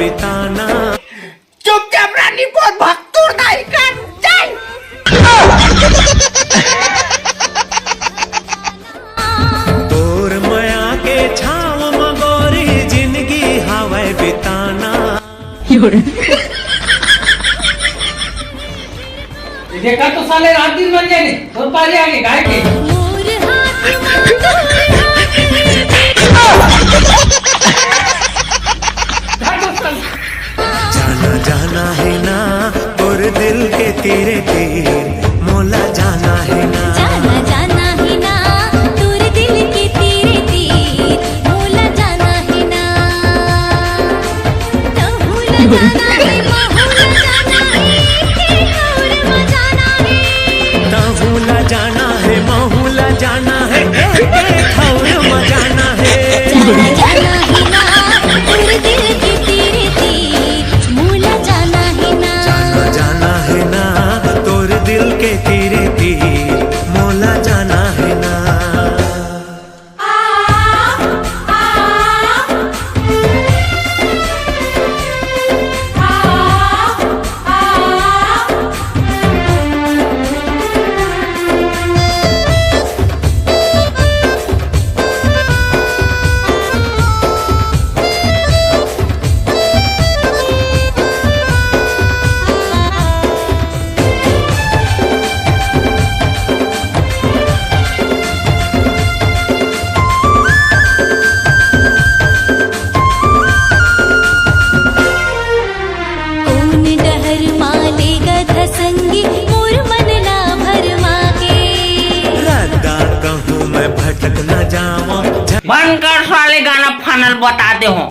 बिताना। चुपचाप रानी बहुत भक्तुर नहीं कर चल। तोर माया के छाव मगोरी जिंदगी हवे बिताना। देखा तो साले रात दिन बन जाए तो पारी आगे गाय के जाना जाना है ना और दिल के तेरे तीर मोला जाना है ना। जाना जाना है ना दूर दिल के तेरे तीर मोला जाना है ना। तहुला जाना है बहुला जाना है और मजाना है। तहुला जाना है महुला जाना है और मजाना है। जाना जाना है ना दूर दिल के तेरे तीर मोला जाना है ना। जाना जाना है ना तोर दिल के तेरे तीर मोला जाना है ना। कौन डहर माले गधा संगी मोर मन ना भरमा के। रद्दा कहूँ मैं भटक न जाऊं। बंद कर साले गाना फाइनल बताते हो।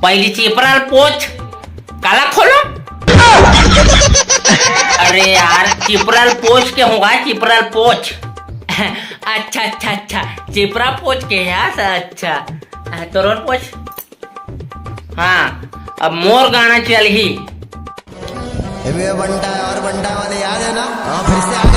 पहली चिपराल पोछ काला खोलो। अरे यार चिपराल पोछ के होगा चिपराल पोछ। अच्छा अच्छा अच्छा चिपरा पोछ के यार अच्छा तोरण पोछ। हाँ अब मोर गाना चल ही। बंटा और बंटा वाले याद है ना? हाँ फिर से आगे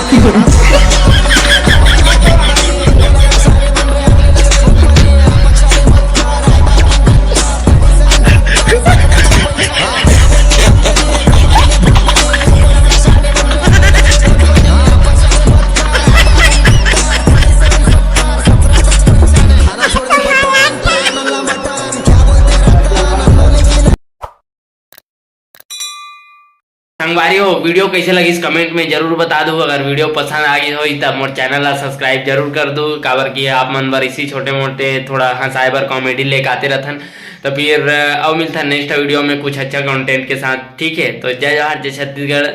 संगवारी हो वीडियो कैसे लगी इस कमेंट में जरूर बता दो। अगर वीडियो पसंद आ गई हो तब मोर चैनल ला सब्सक्राइब जरूर कर दो। काबर की आप मन बर इसी छोटे मोटे थोड़ा साइबर कॉमेडी लेके आते रहथन। तो फिर अब मिलता नेक्स्ट वीडियो में कुछ अच्छा कंटेंट के साथ। ठीक है तो जय जवाहर जय छत्तीसगढ़।